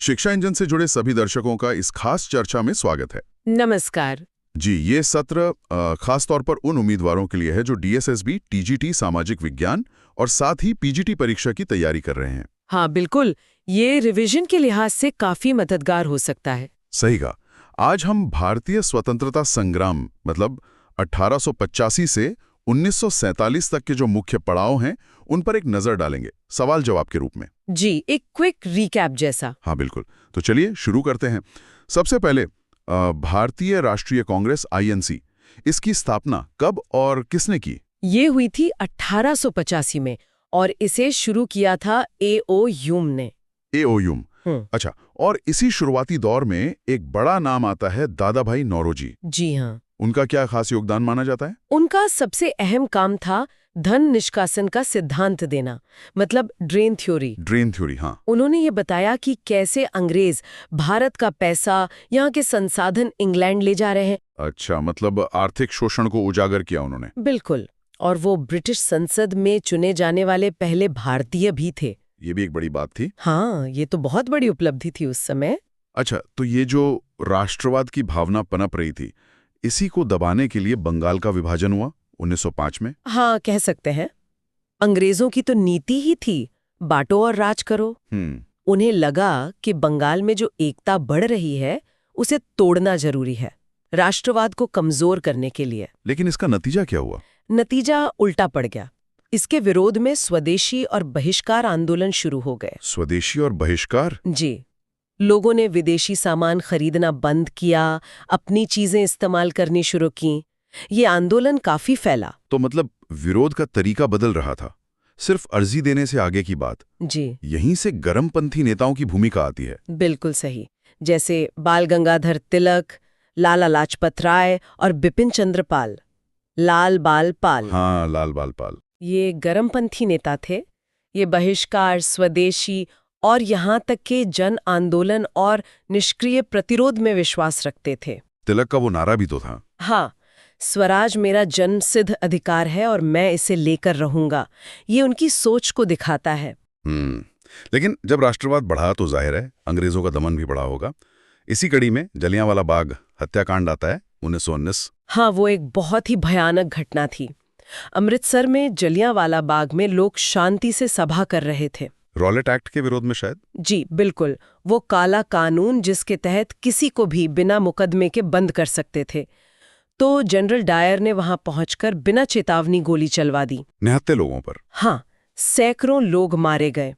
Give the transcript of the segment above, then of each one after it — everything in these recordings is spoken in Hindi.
शिक्षा इंजन से जुड़े सभी दर्शकों का इस खास चर्चा में स्वागत है। नमस्कार जी, ये सत्र खास तौर पर उन उम्मीदवारों के लिए है जो डीएसएसबी, टीजीटी सामाजिक विज्ञान और साथ ही पीजीटी परीक्षा की तैयारी कर रहे हैं। हाँ बिल्कुल, ये रिवीजन के लिहाज से काफी मददगार हो सकता है। सही कहा। आज हम भारतीय स्वतंत्रता संग्राम मतलब 1885 से 1947 तक के जो मुख्य पड़ाव हैं उन पर एक नजर डालेंगे, सवाल जवाब के रूप में। जी, एक क्विक रिकैप जैसा। हाँ बिल्कुल। तो चलिए शुरू करते हैं। सबसे पहले भारतीय राष्ट्रीय कांग्रेस आईएनसी, इसकी स्थापना कब और किसने की? ये हुई थी 1885 में और इसे शुरू किया था एओ ह्यूम ने। एओ ह्यूम। अच्छा, और इसी शुरुआती दौर में एक बड़ा नाम आता है दादा भाई नौरोजी। जी हाँ। उनका क्या खास योगदान माना जाता है? उनका सबसे अहम काम था धन निष्कासन का सिद्धांत देना, मतलब ड्रेन थ्योरी। ड्रेन थ्योरी, हाँ। उन्होंने ये बताया कि कैसे अंग्रेज भारत का पैसा, यहाँ के संसाधन इंग्लैंड ले जा रहे हैं। अच्छा, मतलब आर्थिक शोषण को उजागर किया उन्होंने। बिल्कुल, और वो ब्रिटिश संसद में चुने जाने वाले पहले भारतीय भी थे। ये भी एक बड़ी बात थी। हाँ, ये तो बहुत बड़ी उपलब्धि थी उस समय। अच्छा, तो ये जो राष्ट्रवाद की भावना पनप रही थी, इसी को दबाने के लिए बंगाल का विभाजन हुआ 1905 में। हाँ, कह सकते हैं। अंग्रेजों की तो नीति ही थी, बांटो और राज करो। उन्हें लगा कि बंगाल में जो एकता बढ़ रही है उसे तोड़ना जरूरी है, राष्ट्रवाद को कमजोर करने के लिए। लेकिन इसका नतीजा क्या हुआ? नतीजा उल्टा पड़ गया। इसके विरोध में स्वदेशी और बहिष्कार आंदोलन शुरू हो गए। स्वदेशी और बहिष्कार? जी, लोगों ने विदेशी सामान खरीदना बंद किया, अपनी चीजें इस्तेमाल करनी शुरू की। ये आंदोलन काफी फैला। तो मतलब विरोध का तरीका बदल रहा था, सिर्फ अर्जी देने से आगे की बात। जी, यहीं से गर्मपंथी नेताओं की भूमिका आती है। बिल्कुल सही। जैसे बाल गंगाधर तिलक, लाला लाजपत राय और बिपिन चंद्र पाल, लाल बाल पाल। हाँ, लाल बाल पाल। ये गर्मपंथी नेता थे। ये बहिष्कार, स्वदेशी और यहाँ तक के जन आंदोलन और निष्क्रिय प्रतिरोध में विश्वास रखते थे। तिलक का वो नारा भी तो था। हाँ, स्वराज मेरा जन्मसिद्ध अधिकार है और मैं इसे लेकर रहूंगा। ये उनकी सोच को दिखाता है। लेकिन जब राष्ट्रवाद बढ़ा तो जाहिर है अंग्रेजों का दमन भी बढ़ा होगा। इसी कड़ी में जलियांवाला बाग हत्याकांड आता है 1919। हाँ, वो एक बहुत ही भयानक घटना थी। अमृतसर में जलियांवाला बाग में लोग शांति से सभा कर रहे थे। रॉलेट एक्ट के विरोध में शायद। जी बिल्कुल, वो काला कानून जिसके तहत किसी को भी बिना मुकदमे के बंद कर सकते थे। तो जनरल डायर ने वहां पहुंचकर बिना चेतावनी गोली चलवा दी। निहत्थे लोगों पर। हाँ, सैकड़ों लोग मारे गए।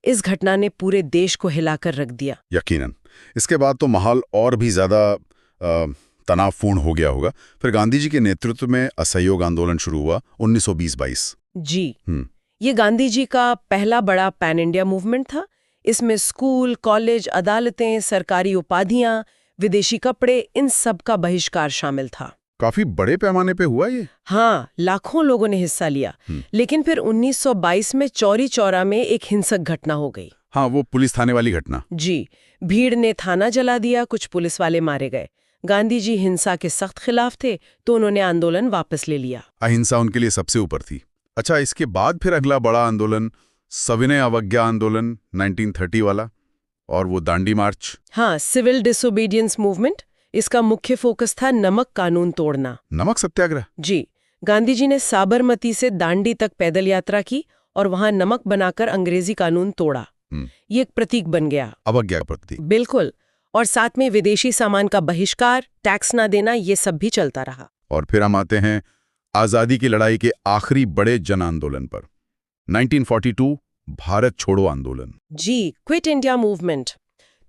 इस घटना ने पूरे देश को हिलाकर रख दिया। यकीनन। इसके बाद तो माहौल और भी ज्यादा तनावपूर्ण हो गया होगा। फिर गांधी जी के नेतृत्व में असहयोग आंदोलन शुरू हुआ 1920-22। जी, ये गांधी जी का पहला बड़ा पैन इंडिया मूवमेंट था। इसमें स्कूल, कॉलेज, अदालतें, सरकारी उपाधियां, विदेशी कपड़े, इन सब का बहिष्कार शामिल था। काफी बड़े पैमाने पे हुआ ये। हाँ, लाखों लोगों ने हिस्सा लिया। लेकिन फिर 1922 में चौरी चौरा में एक हिंसक घटना हो गई। हाँ, वो पुलिस थाने वाली घटना। जी, भीड़ ने थाना जला दिया, कुछ पुलिस वाले मारे गए। गांधी जी हिंसा के सख्त खिलाफ थे तो उन्होंने आंदोलन वापस ले लिया। अहिंसा उनके लिए सबसे ऊपर थी। अच्छा, इसके बाद फिर अगला बड़ा आंदोलन सविनय अवज्ञा आंदोलन 1930 वाला, और वो दांडी मार्च। हाँ, सिविल डिसोबीडियंस मूवमेंट। इसका मुख्य फोकस था नमक कानून तोड़ना। नमक सत्याग्रह। जी, गांधी जी ने साबरमती से दांडी तक पैदल यात्रा की और वहां नमक बनाकर अंग्रेजी कानून तोड़ा। ये एक प्रतीक बन गया, अवज्ञा का प्रतीक। बिल्कुल। और साथ में विदेशी सामान का बहिष्कार, टैक्स ना देना, ये सब भी चलता रहा। और फिर हम आते हैं आजादी की लड़ाई के आखिरी बड़े जन आंदोलन पर, 1942 भारत छोड़ो आंदोलन। जी, क्विट इंडिया मूवमेंट।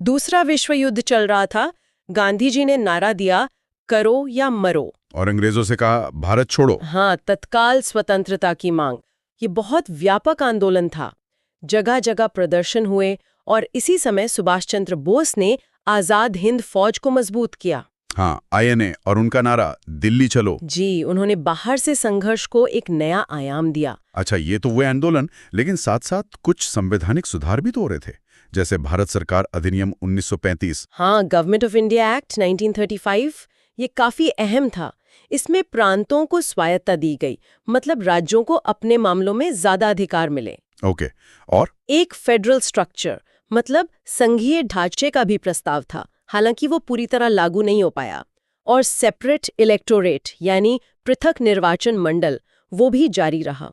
दूसरा विश्व युद्ध चल रहा था। गांधी जी ने नारा दिया, करो या मरो, और अंग्रेजों से कहा भारत छोड़ो। हाँ, तत्काल स्वतंत्रता की मांग। ये बहुत व्यापक आंदोलन था। जगह जगह प्रदर्शन हुए और इसी समय सुभाष चंद्र बोस ने आजाद हिंद फौज को मजबूत किया। हाँ, आईएनए, और उनका नारा दिल्ली चलो। जी, उन्होंने बाहर से संघर्ष को एक नया आयाम दिया। अच्छा, ये तो हुए आंदोलन, लेकिन साथ साथ कुछ संवैधानिक सुधार भी तो हो रहे थे, जैसे भारत सरकार अधिनियम 1935। हाँ, गवर्नमेंट ऑफ इंडिया एक्ट 1935, ये काफी अहम था। इसमें प्रांतों को स्वायत्तता दी गई, मतलब राज्यों को अपने मामलों में ज्यादा अधिकार मिले। ओके, और एक फेडरल स्ट्रक्चर, मतलब संघीय ढांचे का भी प्रस्ताव था, हालांकि वो पूरी तरह लागू नहीं हो पाया। और सेपरेट इलेक्टोरेट यानी पृथक निर्वाचन मंडल वो भी जारी रहा।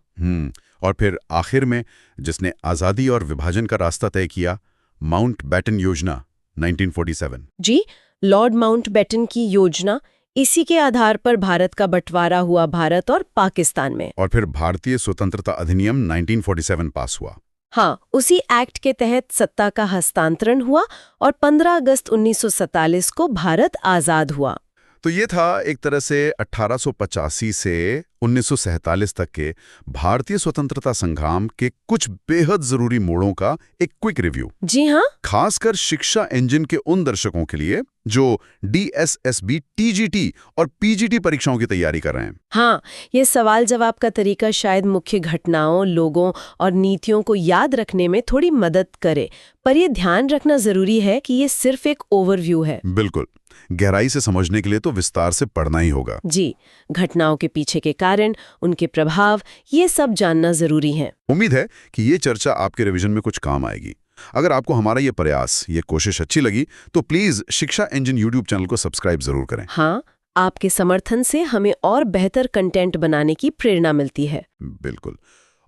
और फिर आखिर में जिसने आज़ादी और विभाजन का रास्ता तय किया, माउंटबेटन योजना 1947। जी, लॉर्ड माउंटबेटन की योजना, इसी के आधार पर भारत का बंटवारा हुआ भारत और पाकिस्तान में। और फिर भारतीय स्वतंत्रता अधिनियम 1947 पास हुआ। हाँ, उसी एक्ट के तहत सत्ता का हस्तांतरण हुआ और 15 अगस्त 1947 को भारत आजाद हुआ। तो ये था एक तरह से 1885 से 1947 तक के भारतीय स्वतंत्रता संग्राम के कुछ बेहद जरूरी मोड़ों का एक क्विक रिव्यू। जी हाँ, खासकर शिक्षा इंजन के उन दर्शकों के लिए जो DSSB, TGT और PGT परीक्षाओं की तैयारी कर रहे हैं। हाँ, ये सवाल जवाब का तरीका शायद मुख्य घटनाओं, लोगों और नीतियों को याद रखने में थोड़ी मदद करे, पर ये ध्यान रखना जरूरी है कि ये सिर्फ एक ओवरव्यू है। बिल्कुल, गहराई से समझने के लिए तो विस्तार से पढ़ना ही होगा। जी, घटनाओं के पीछे के कारण, उनके प्रभाव, ये सब जानना जरूरी है। उम्मीद है कि ये चर्चा आपके रिवीजन में कुछ काम आएगी। अगर आपको हमारा ये प्रयास, ये कोशिश अच्छी लगी तो प्लीज शिक्षा इंजन यूट्यूब चैनल को सब्सक्राइब जरूर करें। हाँ, आपके समर्थन से हमें और बेहतर कंटेंट बनाने की प्रेरणा मिलती है। बिल्कुल।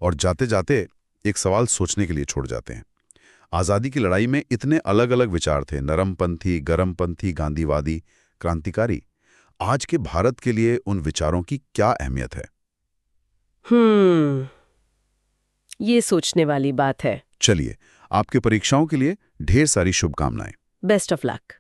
और जाते जाते एक सवाल सोचने के लिए छोड़ जाते हैं। आज़ादी की लड़ाई में इतने अलग अलग विचार थे, नरमपंथी, गरमपंथी, गांधीवादी, क्रांतिकारी। आज के भारत के लिए उन विचारों की क्या अहमियत है? ये सोचने वाली बात है। चलिए, आपके परीक्षाओं के लिए ढेर सारी शुभकामनाएं। Best of luck.